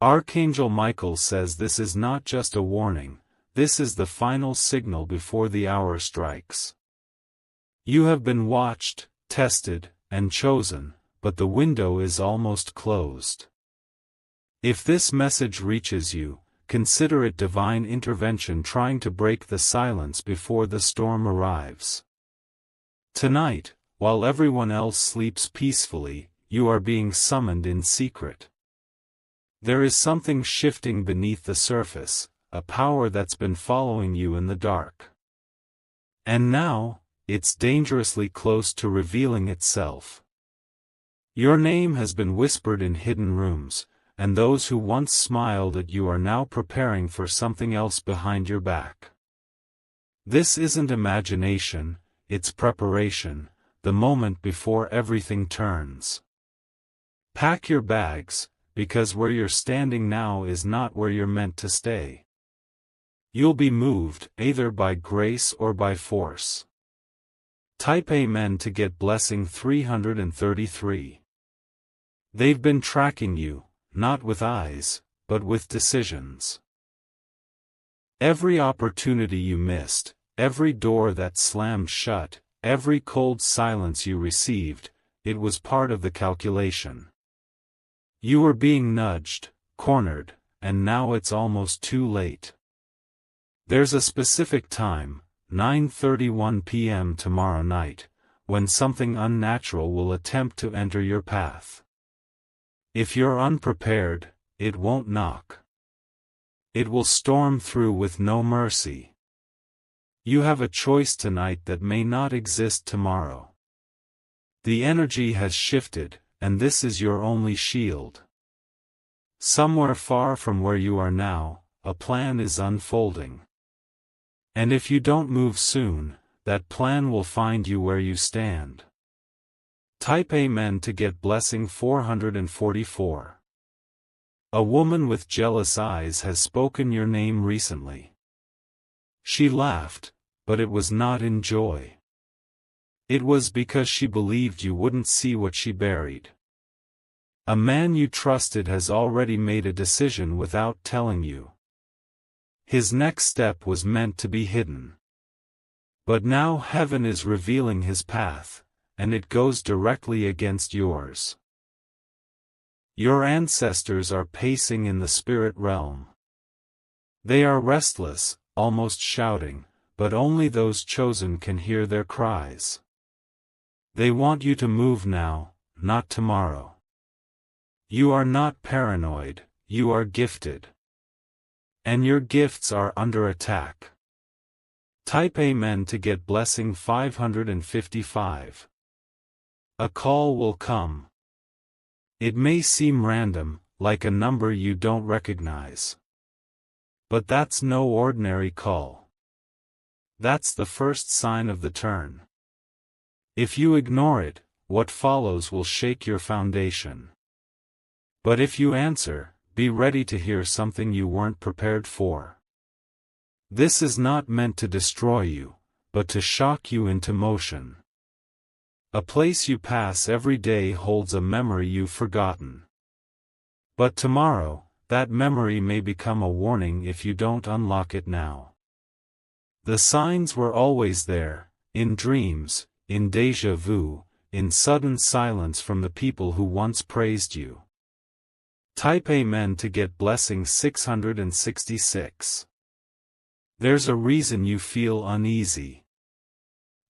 Archangel Michael says this is not just a warning, this is the final signal before the hour strikes. You have been watched, tested, and chosen, but the window is almost closed. If this message reaches you, consider it divine intervention trying to break the silence before the storm arrives. Tonight, while everyone else sleeps peacefully, you are being summoned in secret. There is something shifting beneath the surface, a power that's been following you in the dark. And now, it's dangerously close to revealing itself. Your name has been whispered in hidden rooms, and those who once smiled at you are now preparing for something else behind your back. This isn't imagination, it's preparation, the moment before everything turns. Pack your bags, because where you're standing now is not where you're meant to stay. You'll be moved, either by grace or by force. Type Amen to get blessing 333. They've been tracking you, not with eyes, but with decisions. Every opportunity you missed, every door that slammed shut, every cold silence you received, it was part of the calculation. You were being nudged, cornered, and now it's almost too late. There's a specific time, 9:31 p.m. tomorrow night, when something unnatural will attempt to enter your path. If you're unprepared, it won't knock. It will storm through with no mercy. You have a choice tonight that may not exist tomorrow. The energy has shifted, and this is your only shield. Somewhere far from where you are now, a plan is unfolding. And if you don't move soon, that plan will find you where you stand. Type Amen to get blessing 444. A woman with jealous eyes has spoken your name recently. She laughed, but it was not in joy. It was because she believed you wouldn't see what she buried. A man you trusted has already made a decision without telling you. His next step was meant to be hidden. But now heaven is revealing his path, and it goes directly against yours. Your ancestors are pacing in the spirit realm. They are restless, almost shouting, but only those chosen can hear their cries. They want you to move now, not tomorrow. You are not paranoid, you are gifted. And your gifts are under attack. Type Amen to get blessing 555. A call will come. It may seem random, like a number you don't recognize. But that's no ordinary call. That's the first sign of the turn. If you ignore it, what follows will shake your foundation. But if you answer, be ready to hear something you weren't prepared for. This is not meant to destroy you, but to shock you into motion. A place you pass every day holds a memory you've forgotten. But tomorrow, that memory may become a warning if you don't unlock it now. The signs were always there, in dreams, in déjà vu, in sudden silence from the people who once praised you. Type Amen to get blessing 666. There's a reason you feel uneasy.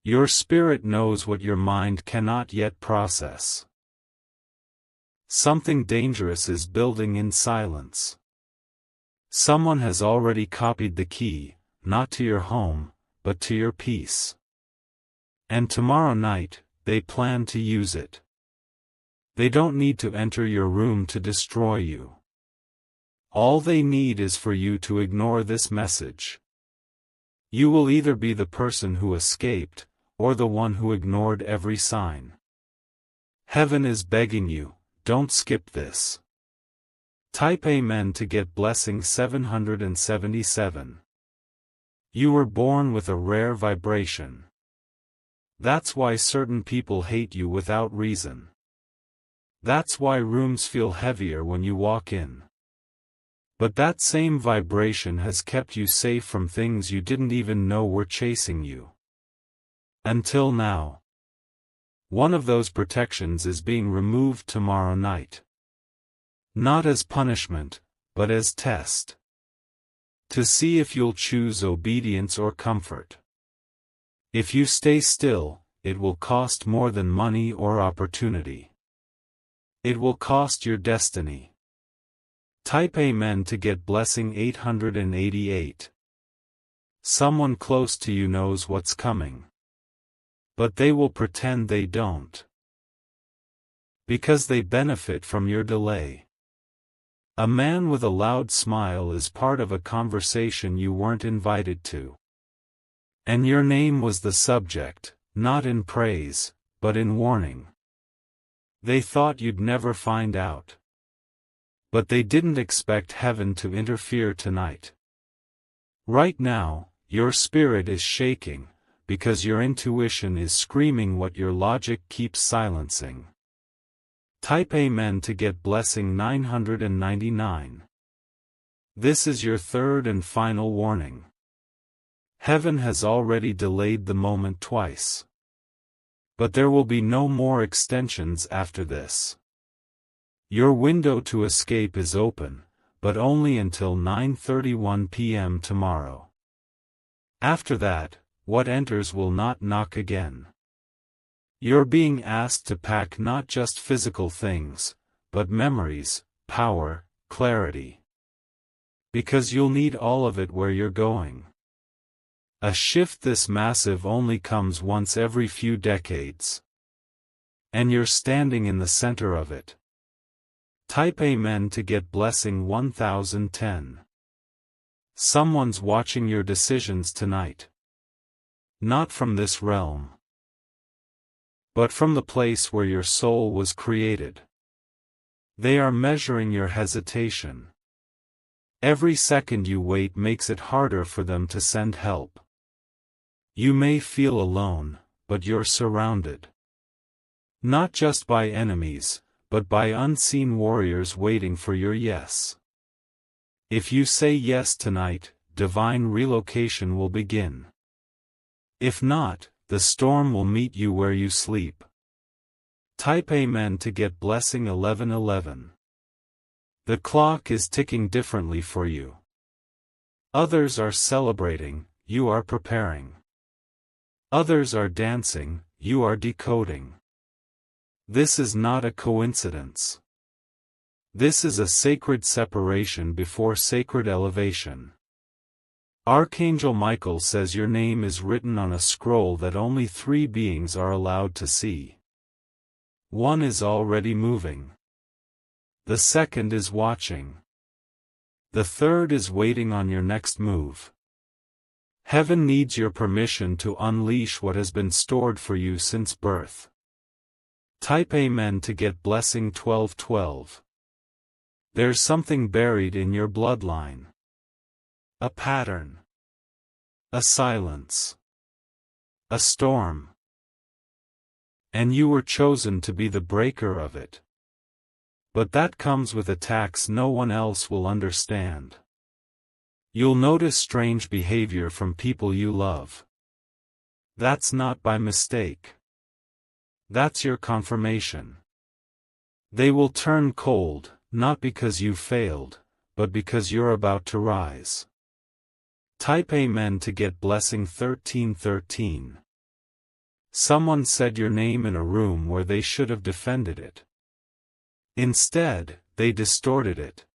Your spirit knows what your mind cannot yet process. Something dangerous is building in silence. Someone has already copied the key, not to your home, but to your peace. And tomorrow night, they plan to use it. They don't need to enter your room to destroy you. All they need is for you to ignore this message. You will either be the person who escaped, or the one who ignored every sign. Heaven is begging you, don't skip this. Type Amen to get blessing 777. You were born with a rare vibration. That's why certain people hate you without reason. That's why rooms feel heavier when you walk in. But that same vibration has kept you safe from things you didn't even know were chasing you. Until now. One of those protections is being removed tomorrow night. Not as punishment, but as test. To see if you'll choose obedience or comfort. If you stay still, it will cost more than money or opportunity. It will cost your destiny. Type Amen to get blessing 888. Someone close to you knows what's coming. But they will pretend they don't. Because they benefit from your delay. A man with a loud smile is part of a conversation you weren't invited to. And your name was the subject, not in praise, but in warning. They thought you'd never find out. But they didn't expect heaven to interfere tonight. Right now, your spirit is shaking, because your intuition is screaming what your logic keeps silencing. Type Amen to get blessing 999. This is your third and final warning. Heaven has already delayed the moment twice. But there will be no more extensions after this. Your window to escape is open, but only until 9:31 p.m. tomorrow. After that, what enters will not knock again. You're being asked to pack not just physical things, but memories, power, clarity. Because you'll need all of it where you're going. A shift this massive only comes once every few decades. And you're standing in the center of it. Type Amen to get blessing 1010. Someone's watching your decisions tonight. Not from this realm. But from the place where your soul was created. They are measuring your hesitation. Every second you wait makes it harder for them to send help. You may feel alone, but you're surrounded. Not just by enemies, but by unseen warriors waiting for your yes. If you say yes tonight, divine relocation will begin. If not, the storm will meet you where you sleep. Type Amen to get blessing 1111. The clock is ticking differently for you. Others are celebrating, you are preparing. Others are dancing, you are decoding. This is not a coincidence. This is a sacred separation before sacred elevation. Archangel Michael says your name is written on a scroll that only 3 beings are allowed to see. One is already moving. The second is watching. The third is waiting on your next move. Heaven needs your permission to unleash what has been stored for you since birth. Type Amen to get blessing 1212. There's something buried in your bloodline. A pattern. A silence. A storm. And you were chosen to be the breaker of it. But that comes with attacks no one else will understand. You'll notice strange behavior from people you love. That's not by mistake. That's your confirmation. They will turn cold, not because you failed, but because you're about to rise. Type Amen to get blessing 1313. Someone said your name in a room where they should have defended it. Instead, they distorted it.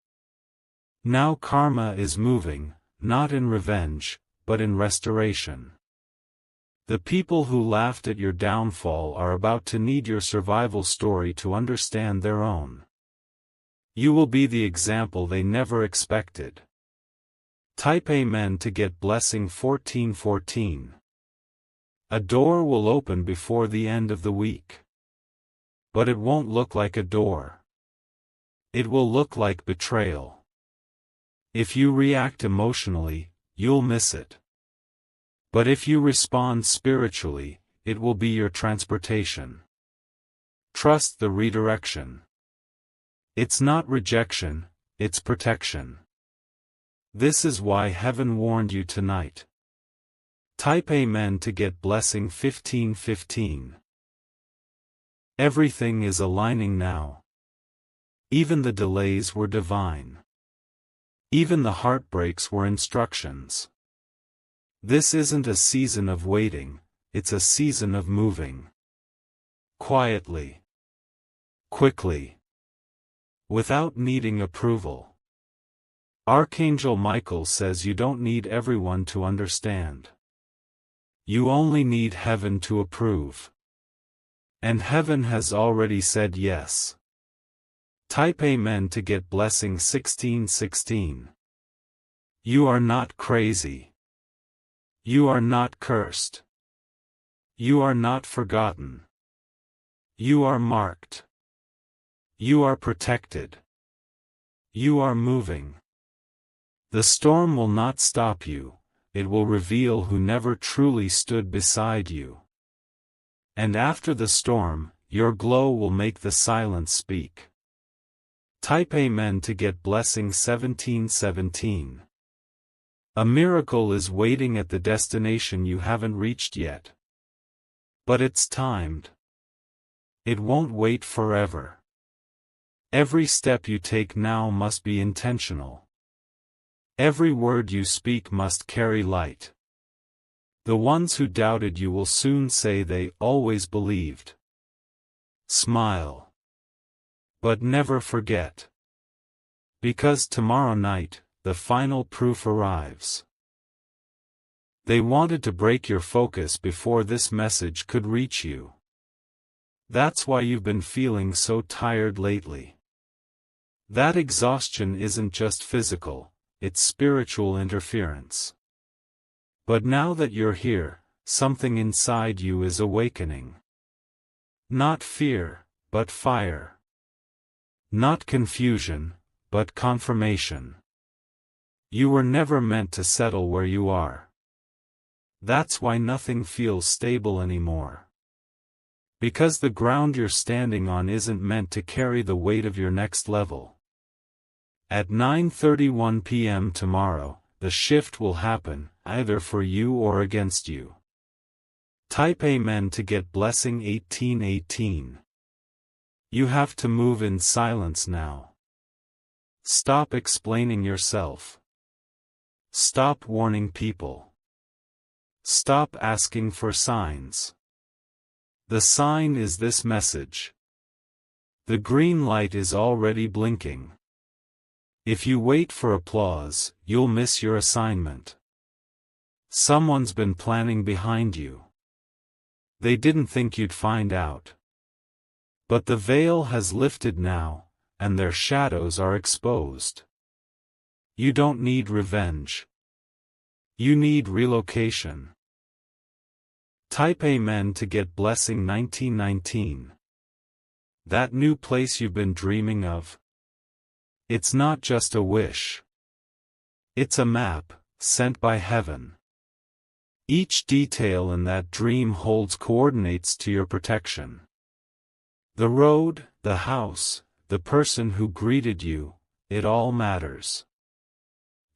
Now karma is moving, not in revenge, but in restoration. The people who laughed at your downfall are about to need your survival story to understand their own. You will be the example they never expected. Type Amen to get blessing 1414. A door will open before the end of the week. But it won't look like a door. It will look like betrayal. If you react emotionally, you'll miss it. But if you respond spiritually, it will be your transportation. Trust the redirection. It's not rejection, it's protection. This is why heaven warned you tonight. Type Amen to get blessing 1515. Everything is aligning now. Even the delays were divine. Even the heartbreaks were instructions. This isn't a season of waiting, it's a season of moving. Quietly. Quickly. Without needing approval. Archangel Michael says you don't need everyone to understand. You only need heaven to approve. And heaven has already said yes. Type Amen to get blessing 1616. You are not crazy. You are not cursed. You are not forgotten. You are marked. You are protected. You are moving. The storm will not stop you, it will reveal who never truly stood beside you. And after the storm, your glow will make the silence speak. Type Amen to get blessing 1717. A miracle is waiting at the destination you haven't reached yet. But it's timed. It won't wait forever. Every step you take now must be intentional. Every word you speak must carry light. The ones who doubted you will soon say they always believed. Smile. But never forget. Because tomorrow night, the final proof arrives. They wanted to break your focus before this message could reach you. That's why you've been feeling so tired lately. That exhaustion isn't just physical, it's spiritual interference. But now that you're here, something inside you is awakening. Not fear, but fire. Not confusion, but confirmation. You were never meant to settle where you are. That's why nothing feels stable anymore. Because the ground you're standing on isn't meant to carry the weight of your next level. At 9:31 p.m. tomorrow, the shift will happen, either for you or against you. Type Amen to get blessing 1818. You have to move in silence now. Stop explaining yourself. Stop warning people. Stop asking for signs. The sign is this message. The green light is already blinking. If you wait for applause, you'll miss your assignment. Someone's been planning behind you. They didn't think you'd find out. But the veil has lifted now, and their shadows are exposed. You don't need revenge. You need relocation. Type Amen to get blessing 1919. That new place you've been dreaming of. It's not just a wish. It's a map, sent by heaven. Each detail in that dream holds coordinates to your protection. The road, the house, the person who greeted you, it all matters.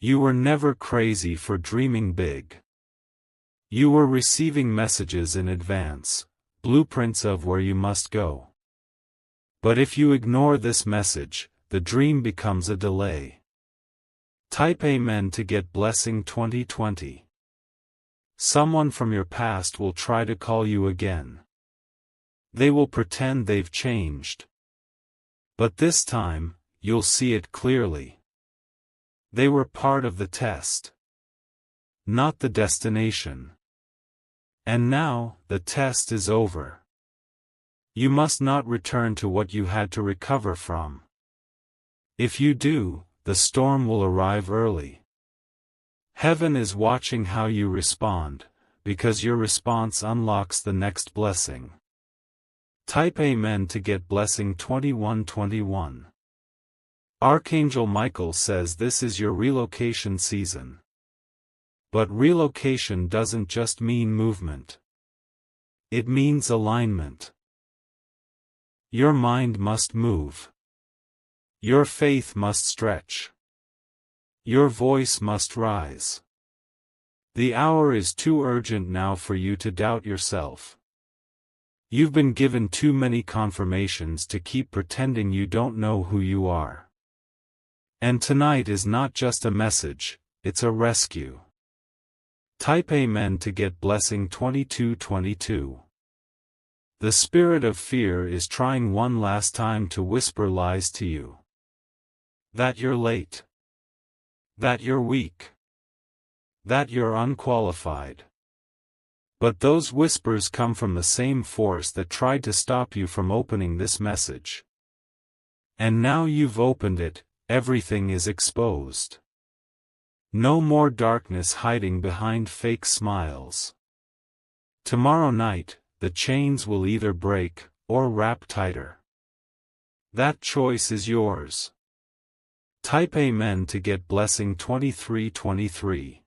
You were never crazy for dreaming big. You were receiving messages in advance, blueprints of where you must go. But if you ignore this message, the dream becomes a delay. Type Amen to get blessing 2020. Someone from your past will try to call you again. They will pretend they've changed. But this time, you'll see it clearly. They were part of the test. Not the destination. And now, the test is over. You must not return to what you had to recover from. If you do, the storm will arrive early. Heaven is watching how you respond, because your response unlocks the next blessing. Type Amen to get blessing 2121. Archangel Michael says this is your relocation season. But relocation doesn't just mean movement. It means alignment. Your mind must move. Your faith must stretch. Your voice must rise. The hour is too urgent now for you to doubt yourself. You've been given too many confirmations to keep pretending you don't know who you are. And tonight is not just a message, it's a rescue. Type Amen to get blessing 2222. The spirit of fear is trying one last time to whisper lies to you. That you're late. That you're weak. That you're unqualified. But those whispers come from the same force that tried to stop you from opening this message. And now you've opened it, everything is exposed. No more darkness hiding behind fake smiles. Tomorrow night, the chains will either break, or wrap tighter. That choice is yours. Type Amen to get blessing 2323.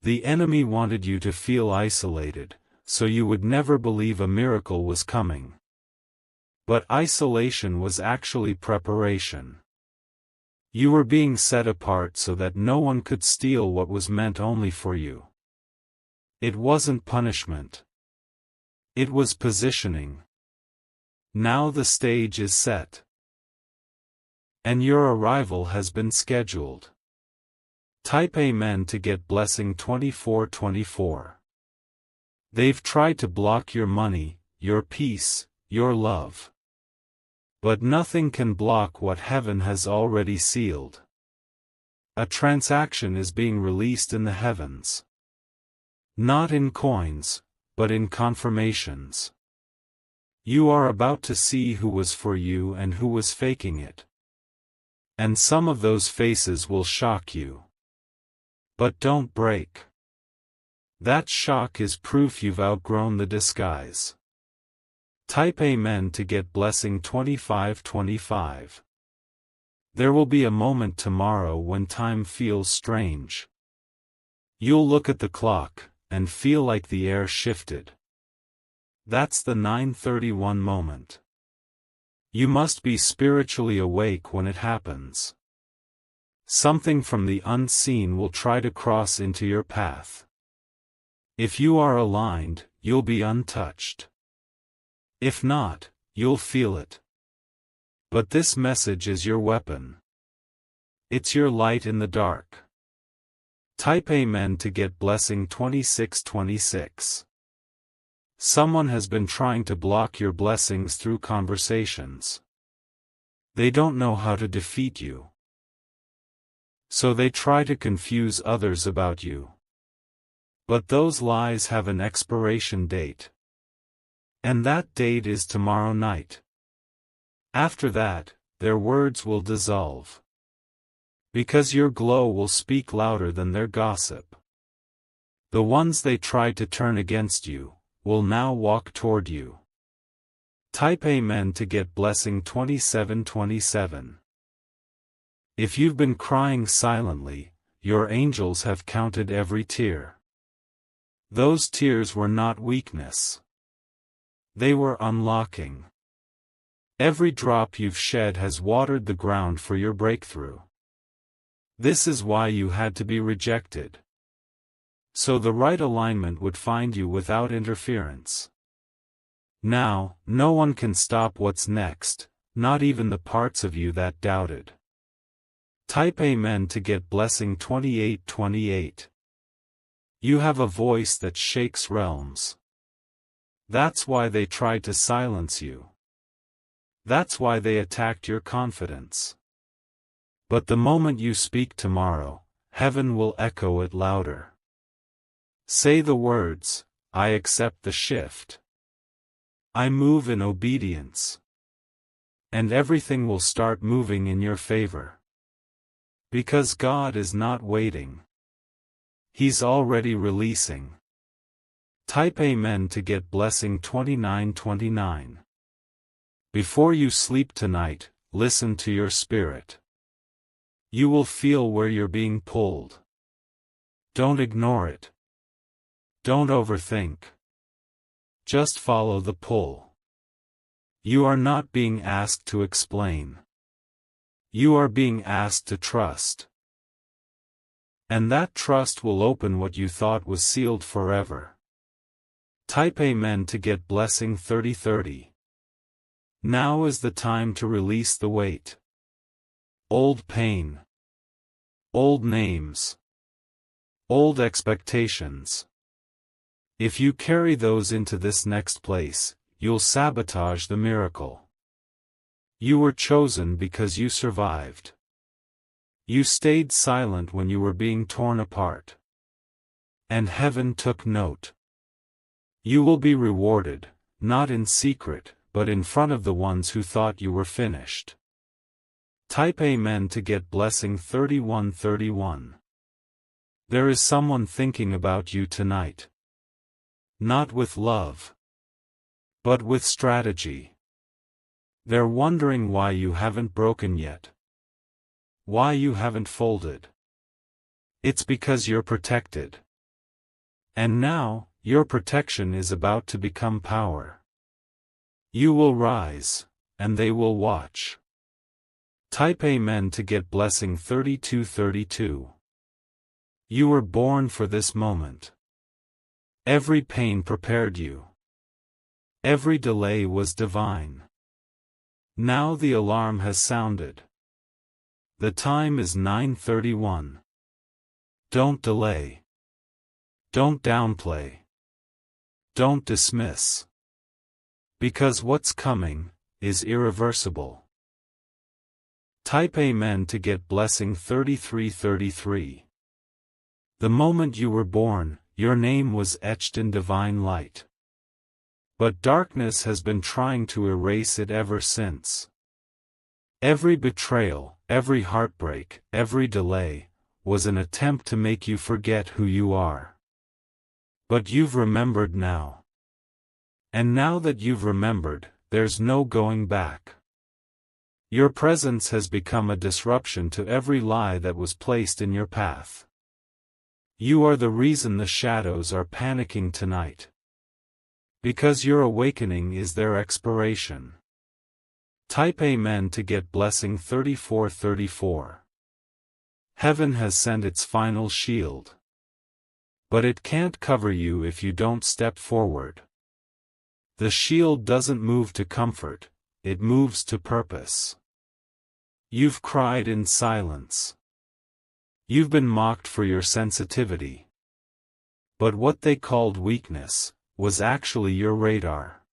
The enemy wanted you to feel isolated, so you would never believe a miracle was coming. But isolation was actually preparation. You were being set apart so that no one could steal what was meant only for you. It wasn't punishment. It was positioning. Now the stage is set. And your arrival has been scheduled. Type Amen to get blessing 2424. They've tried to block your money, your peace, your love. But nothing can block what heaven has already sealed. A transaction is being released in the heavens. Not in coins, but in confirmations. You are about to see who was for you and who was faking it. And some of those faces will shock you. But don't break. That shock is proof you've outgrown the disguise. Type Amen to get blessing 2525. There will be a moment tomorrow when time feels strange. You'll look at the clock, and feel like the air shifted. That's the 9:31 moment. You must be spiritually awake when it happens. Something from the unseen will try to cross into your path. If you are aligned, you'll be untouched. If not, you'll feel it. But this message is your weapon. It's your light in the dark. Type Amen to get blessing 2626. Someone has been trying to block your blessings through conversations. They don't know how to defeat you. So they try to confuse others about you. But those lies have an expiration date. And that date is tomorrow night. After that, their words will dissolve. Because your glow will speak louder than their gossip. The ones they tried to turn against you, will now walk toward you. Type Amen to get blessing 2727. If you've been crying silently, your angels have counted every tear. Those tears were not weakness. They were unlocking. Every drop you've shed has watered the ground for your breakthrough. This is why you had to be rejected. So the right alignment would find you without interference. Now, no one can stop what's next, not even the parts of you that doubted. Type Amen to get blessing 2828. You have a voice that shakes realms. That's why they tried to silence you. That's why they attacked your confidence. But the moment you speak tomorrow, heaven will echo it louder. Say the words, I accept the shift. I move in obedience. And everything will start moving in your favor. Because God is not waiting. He's already releasing. Type Amen to get blessing 2929. Before you sleep tonight, listen to your spirit. You will feel where you're being pulled. Don't ignore it. Don't overthink. Just follow the pull. You are not being asked to explain. You are being asked to trust. And that trust will open what you thought was sealed forever. Type Amen to get blessing 3030. Now is the time to release the weight. Old pain. Old names. Old expectations. If you carry those into this next place, you'll sabotage the miracle. You were chosen because you survived. You stayed silent when you were being torn apart. And heaven took note. You will be rewarded, not in secret, but in front of the ones who thought you were finished. Type Amen to get blessing 3131. There is someone thinking about you tonight. Not with love, but with strategy. They're wondering why you haven't broken yet. Why you haven't folded. It's because you're protected. And now, your protection is about to become power. You will rise, and they will watch. Type Amen to get blessing 3232. You were born for this moment. Every pain prepared you. Every delay was divine. Now the alarm has sounded. The time is 9:31. Don't delay. Don't downplay. Don't dismiss. Because what's coming is irreversible. Type Amen to get blessing 3333. The moment you were born, your name was etched in divine light. But darkness has been trying to erase it ever since. Every betrayal, every heartbreak, every delay, was an attempt to make you forget who you are. But you've remembered now. And now that you've remembered, there's no going back. Your presence has become a disruption to every lie that was placed in your path. You are the reason the shadows are panicking tonight. Because your awakening is their expiration. Type Amen to get blessing 3434. Heaven has sent its final shield. But it can't cover you if you don't step forward. The shield doesn't move to comfort, it moves to purpose. You've cried in silence. You've been mocked for your sensitivity. But what they called weakness was actually your radar.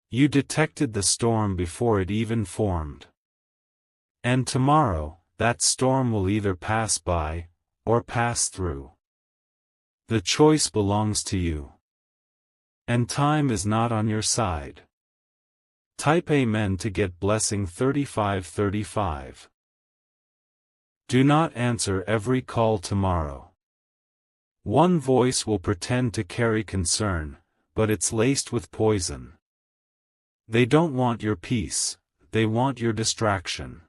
You detected the storm before it even formed. And tomorrow, that storm will either pass by, or pass through. The choice belongs to you. And time is not on your side. Type Amen to get blessing 3535. Do not answer every call tomorrow. One voice will pretend to carry concern, but it's laced with poison. They don't want your peace, they want your distraction.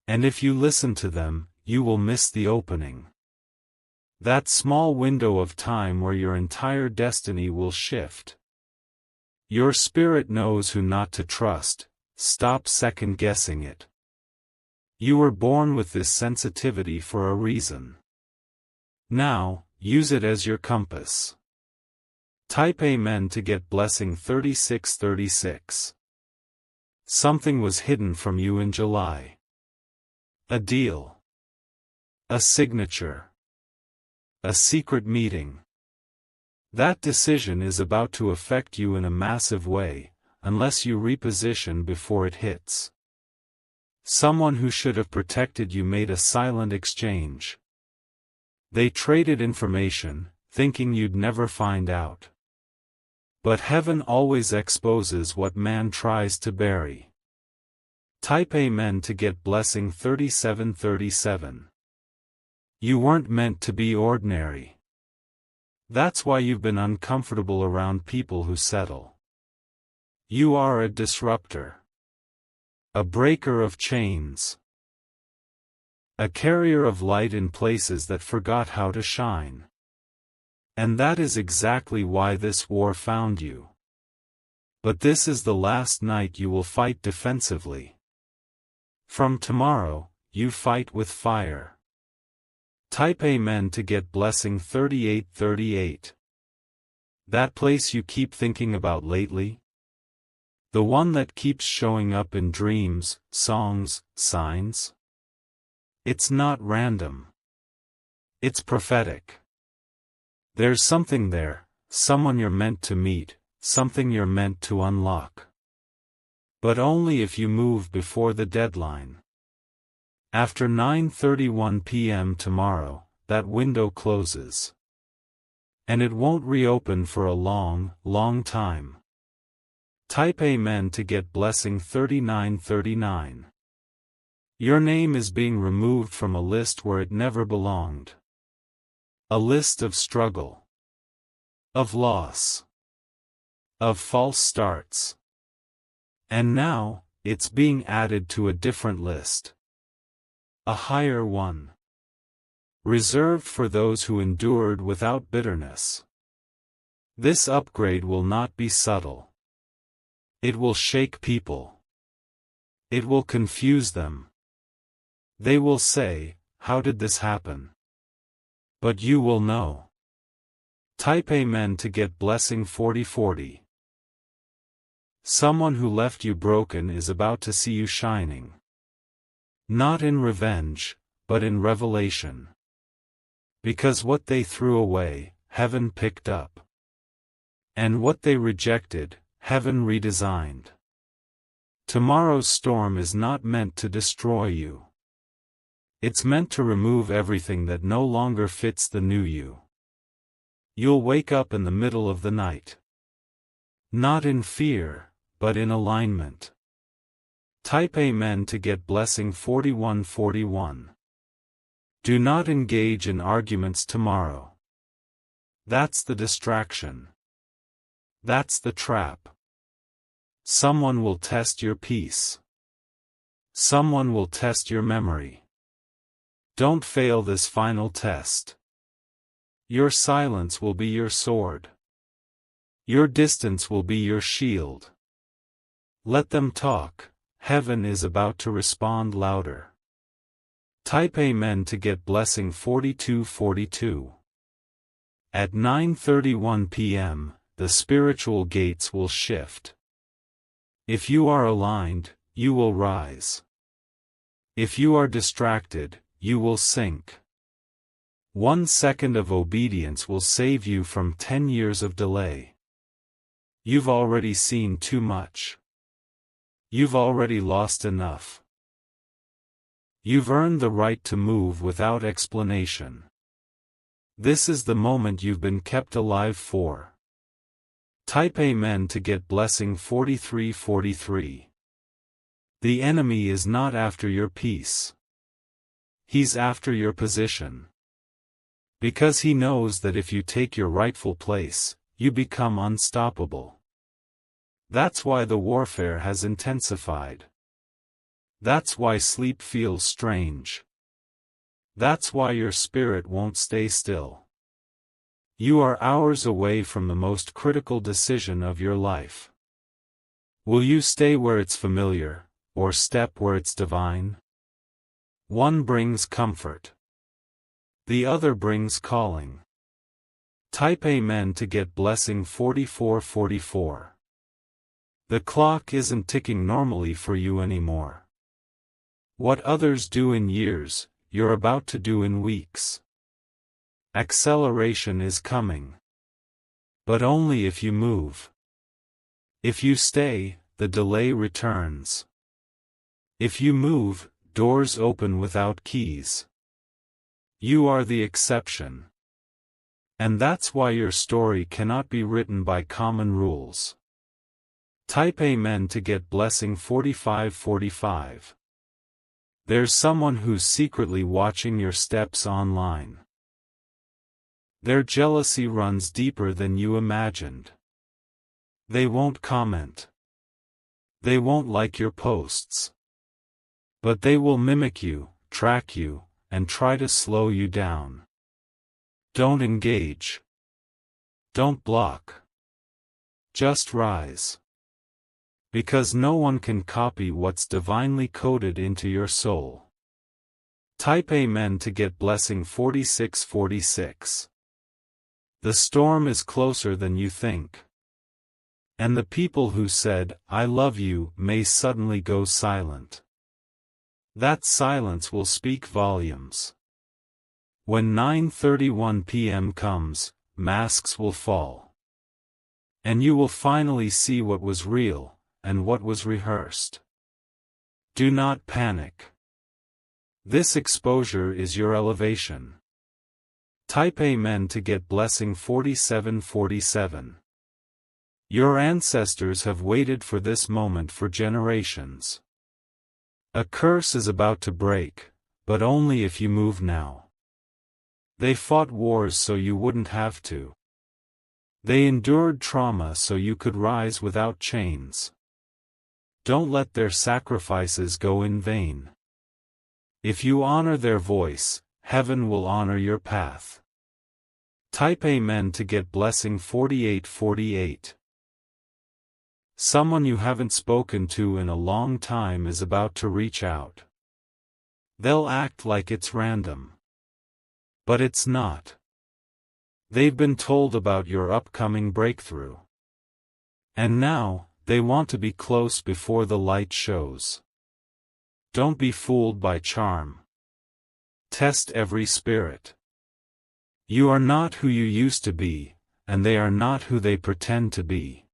And if you listen to them, you will miss the opening. That small window of time where your entire destiny will shift. Your spirit knows who not to trust, stop second-guessing it. You were born with this sensitivity for a reason. Now, use it as your compass. Type Amen to get blessing 3636. Something was hidden from you in July. A deal. A signature. A secret meeting. That decision is about to affect you in a massive way, unless you reposition before it hits. Someone who should have protected you made a silent exchange. They traded information, thinking you'd never find out. But heaven always exposes what man tries to bury. Type Amen to get blessing 3737. You weren't meant to be ordinary. That's why you've been uncomfortable around people who settle. You are a disruptor. A breaker of chains. A carrier of light in places that forgot how to shine. And that is exactly why this war found you. But this is the last night you will fight defensively. From tomorrow, you fight with fire. Type Amen to get blessing 3838. That place you keep thinking about lately? The one that keeps showing up in dreams, songs, signs? It's not random. It's prophetic. There's something there, someone you're meant to meet, something you're meant to unlock. But only if you move before the deadline. After 9:31 p.m. tomorrow, that window closes. And it won't reopen for a long, long time. Type Amen to get blessing 3939. Your name is being removed from a list where it never belonged. A list of struggle. Of loss. Of false starts. And now, it's being added to a different list. A higher one. Reserved for those who endured without bitterness. This upgrade will not be subtle. It will shake people. It will confuse them. They will say, "How did this happen?" But you will know. Type Amen to get blessing 4040. Someone who left you broken is about to see you shining. Not in revenge, but in revelation. Because what they threw away, heaven picked up. And what they rejected, heaven redesigned. Tomorrow's storm is not meant to destroy you. It's meant to remove everything that no longer fits the new you. You'll wake up in the middle of the night. Not in fear, but in alignment. Type Amen to get blessing 4141. Do not engage in arguments tomorrow. That's the distraction. That's the trap. Someone will test your peace. Someone will test your memory. Don't fail this final test. Your silence will be your sword. Your distance will be your shield. Let them talk, heaven is about to respond louder. Type Amen to get blessing 4242. At 9:31 p.m., the spiritual gates will shift. If you are aligned, you will rise. If you are distracted, you will sink. 1 second of obedience will save you from 10 years of delay. You've already seen too much. You've already lost enough. You've earned the right to move without explanation. This is the moment you've been kept alive for. Type Amen to get blessing 4343. The enemy is not after your peace. He's after your position. Because he knows that if you take your rightful place, you become unstoppable. That's why the warfare has intensified. That's why sleep feels strange. That's why your spirit won't stay still. You are hours away from the most critical decision of your life. Will you stay where it's familiar, or step where it's divine? One brings comfort. The other brings calling. Type Amen to get blessing 4444. The clock isn't ticking normally for you anymore. What others do in years, you're about to do in weeks. Acceleration is coming. But only if you move. If you stay, the delay returns. If you move, doors open without keys. You are the exception. And that's why your story cannot be written by common rules. Type Amen to get blessing 4545. There's someone who's secretly watching your steps online. Their jealousy runs deeper than you imagined. They won't comment. They won't like your posts. But they will mimic you, track you, and try to slow you down. Don't engage. Don't block. Just rise. Because no one can copy what's divinely coded into your soul. Type Amen to get blessing 4646. The storm is closer than you think. And the people who said, "I love you," may suddenly go silent. That silence will speak volumes. When 9:31 p.m. comes, masks will fall. And you will finally see what was real, and what was rehearsed. Do not panic. This exposure is your elevation. Type Amen to get blessing 4747. Your ancestors have waited for this moment for generations. A curse is about to break, but only if you move now. They fought wars so you wouldn't have to. They endured trauma so you could rise without chains. Don't let their sacrifices go in vain. If you honor their voice, heaven will honor your path. Type Amen to get blessing 4848. Someone you haven't spoken to in a long time is about to reach out. They'll act like it's random. But it's not. They've been told about your upcoming breakthrough. And now, they want to be close before the light shows. Don't be fooled by charm. Test every spirit. You are not who you used to be, and they are not who they pretend to be.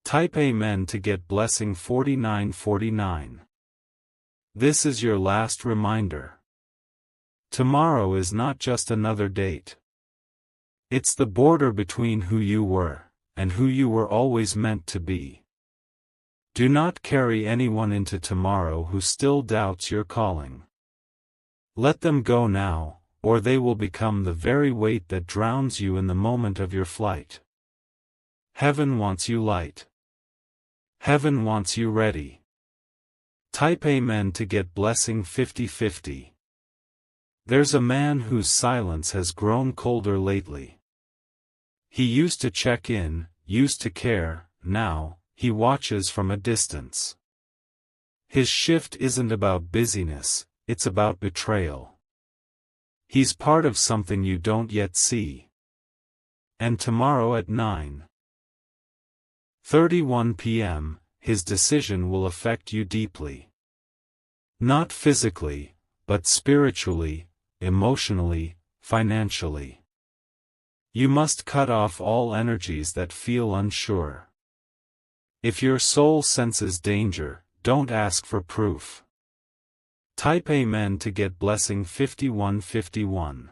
Type Amen to get blessing 4949. This is your last reminder. Tomorrow is not just another date. It's the border between who you were, and who you were always meant to be. Do not carry anyone into tomorrow who still doubts your calling. Let them go now, or they will become the very weight that drowns you in the moment of your flight. Heaven wants you light. Heaven wants you ready. Type Amen to get blessing 5050. There's a man whose silence has grown colder lately. He used to check in, used to care, now, he watches from a distance. His shift isn't about busyness, it's about betrayal. He's part of something you don't yet see. And tomorrow at 9:31 p.m., his decision will affect you deeply. Not physically, but spiritually, emotionally, financially. You must cut off all energies that feel unsure. If your soul senses danger, don't ask for proof. Type Amen to get blessing 5151.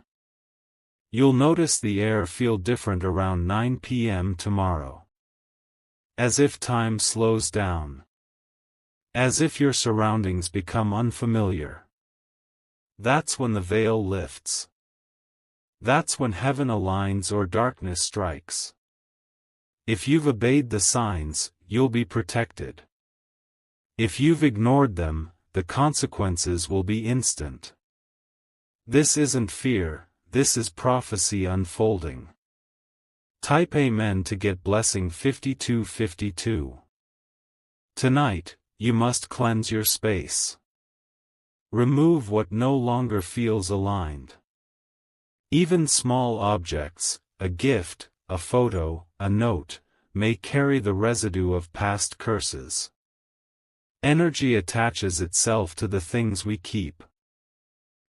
You'll notice the air feel different around 9 p.m. tomorrow. As if time slows down. As if your surroundings become unfamiliar. That's when the veil lifts. That's when heaven aligns or darkness strikes. If you've obeyed the signs, you'll be protected. If you've ignored them, the consequences will be instant. This isn't fear, this is prophecy unfolding. Type Amen to get blessing 5252. Tonight, you must cleanse your space. Remove what no longer feels aligned. Even small objects, a gift, a photo, a note, may carry the residue of past curses. Energy attaches itself to the things we keep.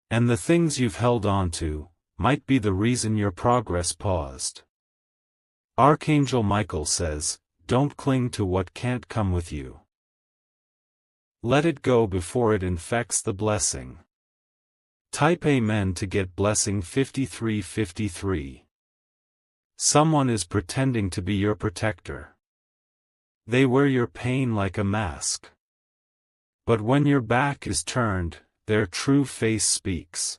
And the things you've held on to might be the reason your progress paused. Archangel Michael says, don't cling to what can't come with you. Let it go before it infects the blessing. Type Amen to get blessing 5353. Someone is pretending to be your protector. They wear your pain like a mask. But when your back is turned, their true face speaks.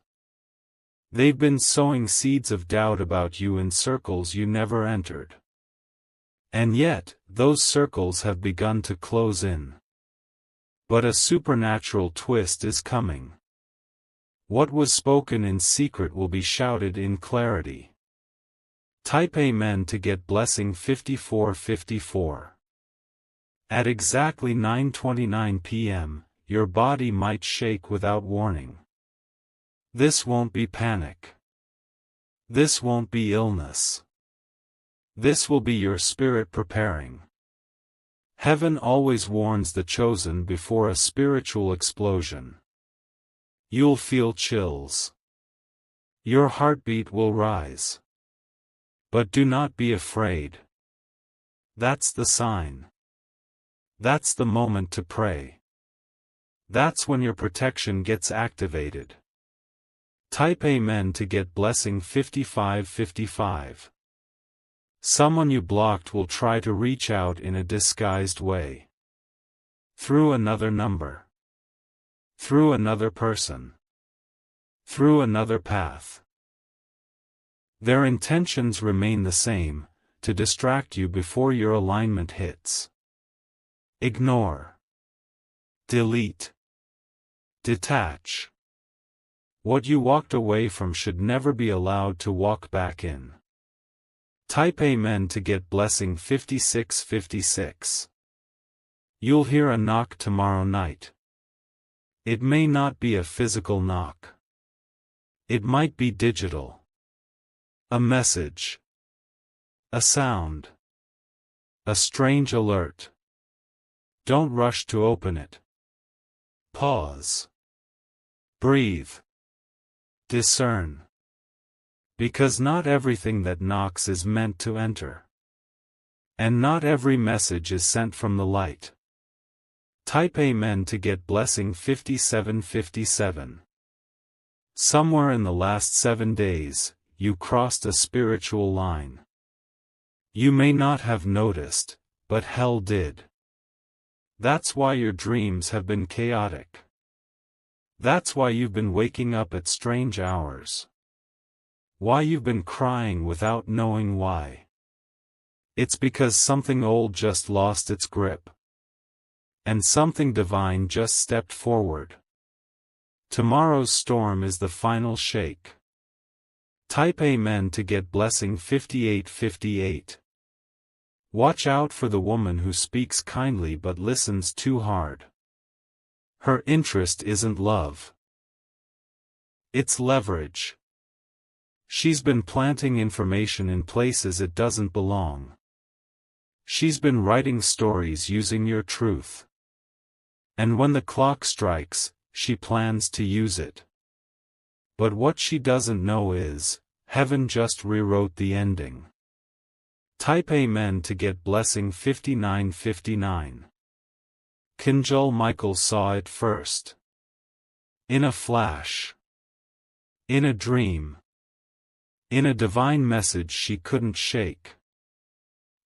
They've been sowing seeds of doubt about you in circles you never entered. And yet, those circles have begun to close in. But a supernatural twist is coming. What was spoken in secret will be shouted in clarity. Type Amen to get blessing 5454. At exactly 9:29 p.m., your body might shake without warning. This won't be panic. This won't be illness. This will be your spirit preparing. Heaven always warns the chosen before a spiritual explosion. You'll feel chills. Your heartbeat will rise. But do not be afraid. That's the sign. That's the moment to pray. That's when your protection gets activated. Type Amen to get blessing 5555. Someone you blocked will try to reach out in a disguised way. Through another number. Through another person. Through another path. Their intentions remain the same, to distract you before your alignment hits. Ignore. Delete. Detach. What you walked away from should never be allowed to walk back in. Type Amen to get blessing 5656. You'll hear a knock tomorrow night. It may not be a physical knock. It might be digital. A message. A sound. A strange alert. Don't rush to open it. Pause. Breathe. Discern. Because not everything that knocks is meant to enter. And not every message is sent from the light. Type Amen to get blessing 5757. Somewhere in the last 7 days, you crossed a spiritual line. You may not have noticed, but hell did. That's why your dreams have been chaotic. That's why you've been waking up at strange hours. Why you've been crying without knowing why. It's because something old just lost its grip. And something divine just stepped forward. Tomorrow's storm is the final shake. Type Amen to get blessing 5858. Watch out for the woman who speaks kindly but listens too hard. Her interest isn't love. It's leverage. She's been planting information in places it doesn't belong. She's been writing stories using your truth. And when the clock strikes, she plans to use it. But what she doesn't know is, heaven just rewrote the ending. Type Amen to get blessing 5959. Kinjal Michael saw it first. In a flash. In a dream. In a divine message she couldn't shake.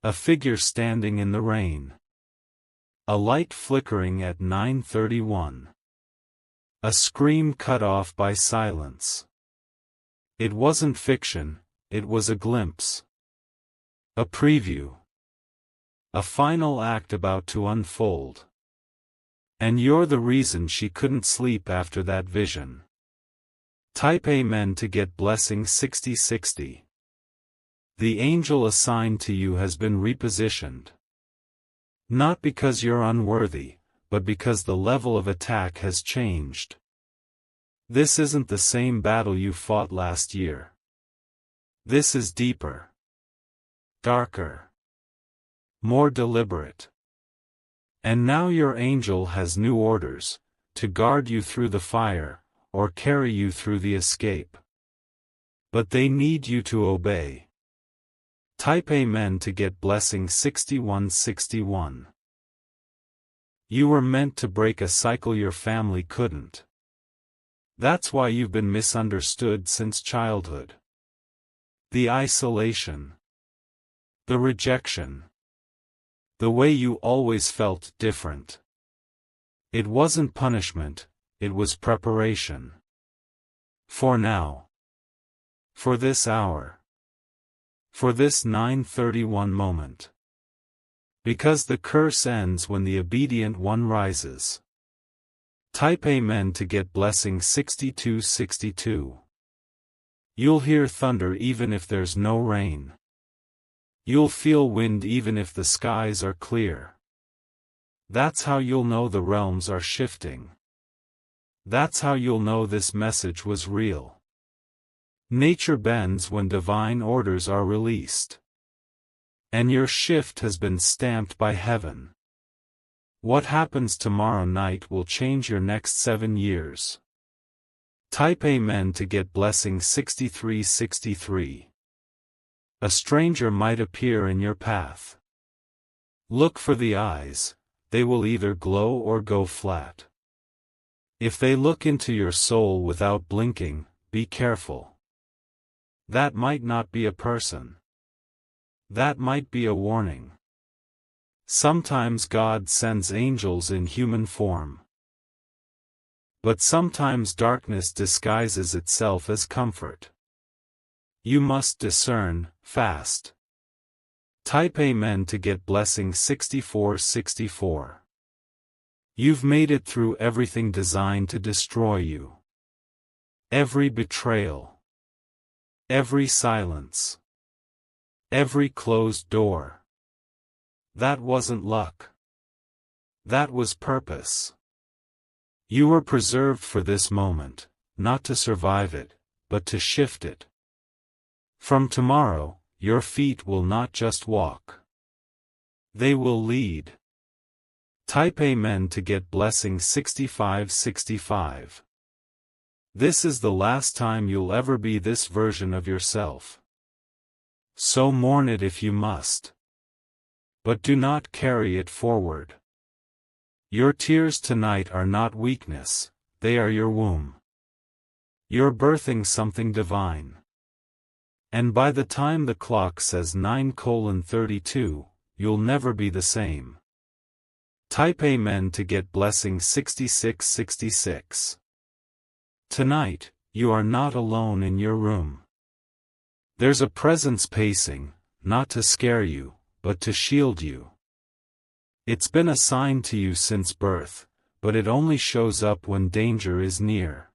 A figure standing in the rain. A light flickering at 9:31. A scream cut off by silence. It wasn't fiction, it was a glimpse. A preview. A final act about to unfold. And you're the reason she couldn't sleep after that vision. Type Amen to get blessing 6060. The angel assigned to you has been repositioned. Not because you're unworthy, but because the level of attack has changed. This isn't the same battle you fought last year. This is deeper. Darker. More deliberate. And now your angel has new orders, to guard you through the fire, or carry you through the escape. But they need you to obey. Type Amen to get blessing 6161. You were meant to break a cycle your family couldn't. That's why you've been misunderstood since childhood. The isolation. The rejection. The way you always felt different. It wasn't punishment, it was preparation. For now. For this hour. For this 9:31 moment. Because the curse ends when the obedient one rises. Type Amen to get blessing 6262. You'll hear thunder even if there's no rain. You'll feel wind even if the skies are clear. That's how you'll know the realms are shifting. That's how you'll know this message was real. Nature bends when divine orders are released. And your shift has been stamped by heaven. What happens tomorrow night will change your next 7 years. Type Amen to get blessing 6363. A stranger might appear in your path. Look for the eyes, they will either glow or go flat. If they look into your soul without blinking, be careful. That might not be a person. That might be a warning. Sometimes God sends angels in human form. But sometimes darkness disguises itself as comfort. You must discern, fast. Type Amen to get blessing 6464. You've made it through everything designed to destroy you. Every betrayal. Every silence. Every closed door. That wasn't luck. That was purpose. You were preserved for this moment, not to survive it, but to shift it. From tomorrow, your feet will not just walk. They will lead. Type Amen to get blessing 6565. This is the last time you'll ever be this version of yourself. So mourn it if you must. But do not carry it forward. Your tears tonight are not weakness, they are your womb. You're birthing something divine. And by the time the clock says 9:32, you'll never be the same. Type Amen to get blessing 6666. Tonight, you are not alone in your room. There's a presence pacing, not to scare you, but to shield you. It's been assigned to you since birth, but it only shows up when danger is near.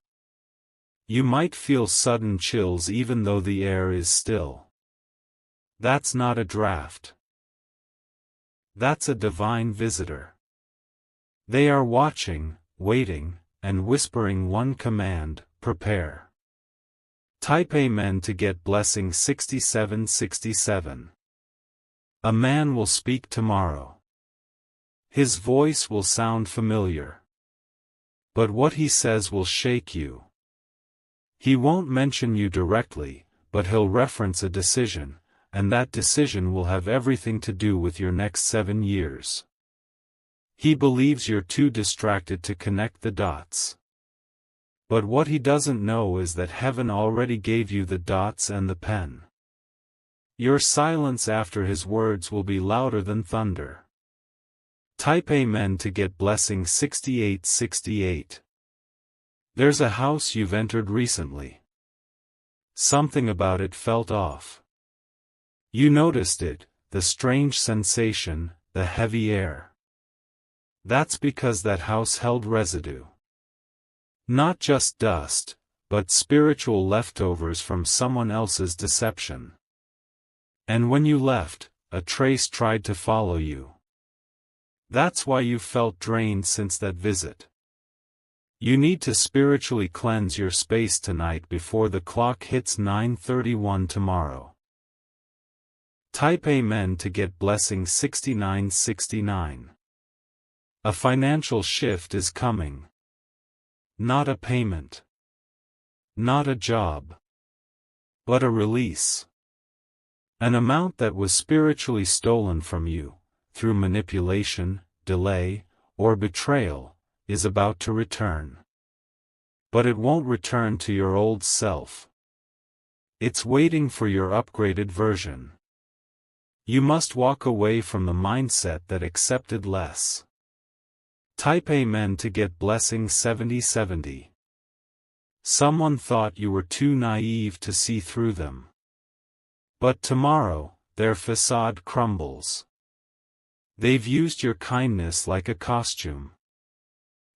You might feel sudden chills even though the air is still. That's not a draft. That's a divine visitor. They are watching, waiting, and whispering one command: prepare. Type Amen to get blessing 6767. A man will speak tomorrow. His voice will sound familiar. But what he says will shake you. He won't mention you directly, but he'll reference a decision, and that decision will have everything to do with your next 7 years. He believes you're too distracted to connect the dots. But what he doesn't know is that heaven already gave you the dots and the pen. Your silence after his words will be louder than thunder. Type Amen to get blessing 6868. There's a house you've entered recently. Something about it felt off. You noticed it, the strange sensation, the heavy air. That's because that house held residue. Not just dust, but spiritual leftovers from someone else's deception. And when you left, a trace tried to follow you. That's why you felt drained since that visit. You need to spiritually cleanse your space tonight before the clock hits 9:31 tomorrow. Type Amen to get blessing 6969. A financial shift is coming. Not a payment. Not a job. But a release. An amount that was spiritually stolen from you, through manipulation, delay, or betrayal, is about to return. But it won't return to your old self. It's waiting for your upgraded version. You must walk away from the mindset that accepted less. Type Amen to get blessing 7070. Someone thought you were too naive to see through them. But tomorrow, their facade crumbles. They've used your kindness like a costume.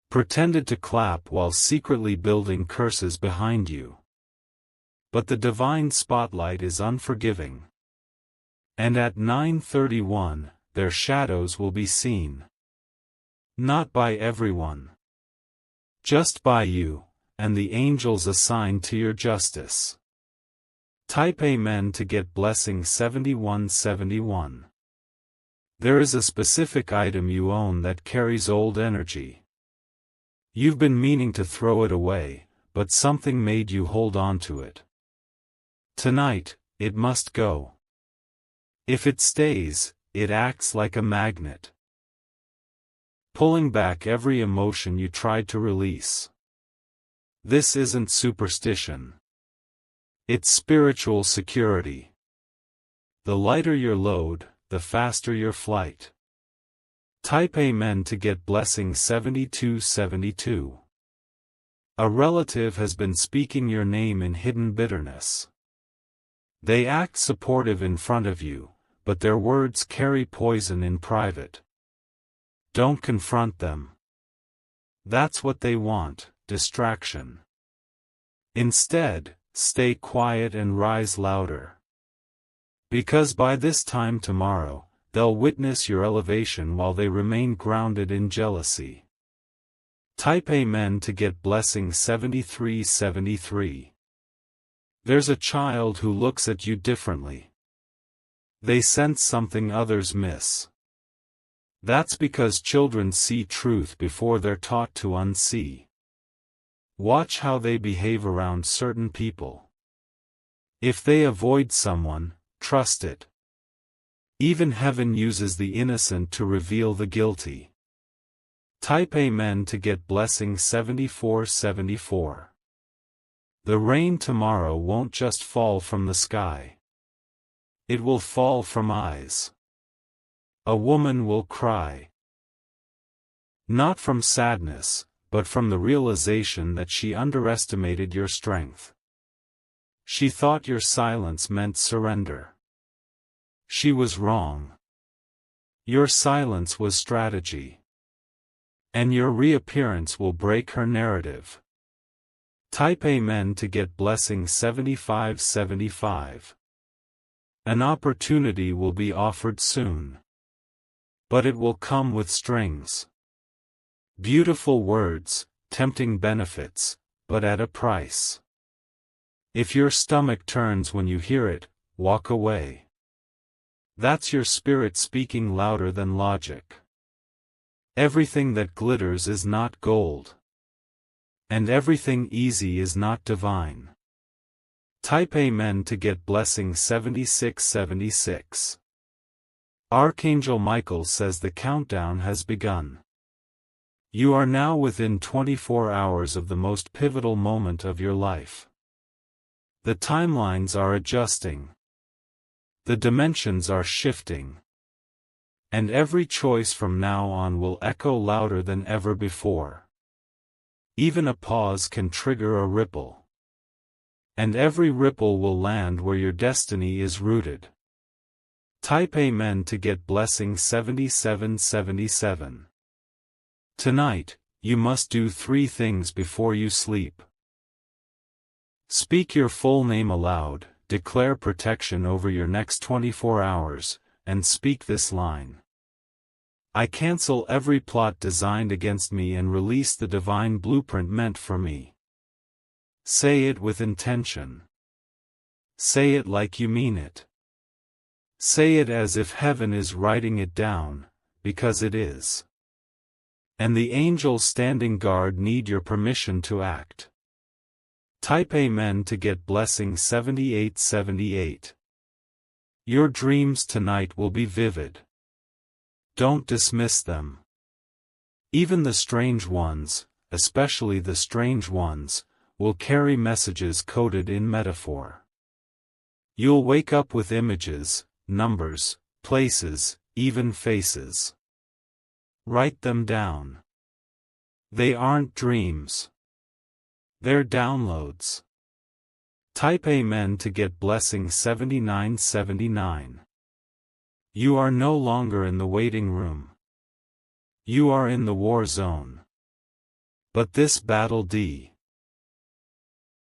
Pretended to clap while secretly building curses behind you. But the divine spotlight is unforgiving. And at 9:31, their shadows will be seen. Not by everyone. Just by you, and the angels assigned to your justice. Type Amen to get blessing 7171. There is a specific item you own that carries old energy. You've been meaning to throw it away, but something made you hold on to it. Tonight, it must go. If it stays, it acts like a magnet, pulling back every emotion you tried to release. This isn't superstition. It's spiritual security. The lighter your load, the faster your flight. Type Amen to get blessing 7272. A relative has been speaking your name in hidden bitterness. They act supportive in front of you, but their words carry poison in private. Don't confront them. That's what they want, distraction. Instead, stay quiet and rise louder. Because by this time tomorrow, they'll witness your elevation while they remain grounded in jealousy. Type Amen to get blessing 7373. There's a child who looks at you differently. They sense something others miss. That's because children see truth before they're taught to unsee. Watch how they behave around certain people. If they avoid someone, trust it. Even heaven uses the innocent to reveal the guilty. Type Amen to get blessing 7474. The rain tomorrow won't just fall from the sky. It will fall from eyes. A woman will cry. Not from sadness, but from the realization that she underestimated your strength. She thought your silence meant surrender. She was wrong. Your silence was strategy. And your reappearance will break her narrative. Type Amen to get blessing 7575. An opportunity will be offered soon. But it will come with strings. Beautiful words, tempting benefits, but at a price. If your stomach turns when you hear it, walk away. That's your spirit speaking louder than logic. Everything that glitters is not gold. And everything easy is not divine. Type Amen to get blessing 7676. Archangel Michael says the countdown has begun. You are now within 24 hours of the most pivotal moment of your life. The timelines are adjusting. The dimensions are shifting. And every choice from now on will echo louder than ever before. Even a pause can trigger a ripple. And every ripple will land where your destiny is rooted. Type Amen to get blessing 7777. Tonight, you must do 3 things before you sleep. Speak your full name aloud, declare protection over your next 24 hours, and speak this line. I cancel every plot designed against me and release the divine blueprint meant for me. Say it with intention. Say it like you mean it. Say it as if heaven is writing it down, because it is. And the angels standing guard need your permission to act. Type Amen to get blessing 7878. Your dreams tonight will be vivid. Don't dismiss them. Even the strange ones, especially the strange ones, will carry messages coded in metaphor. You'll wake up with images, numbers, places, even faces. Write them down. They aren't dreams. They're downloads. Type Amen to get blessing 7979. You are no longer in the waiting room. You are in the war zone. But this battle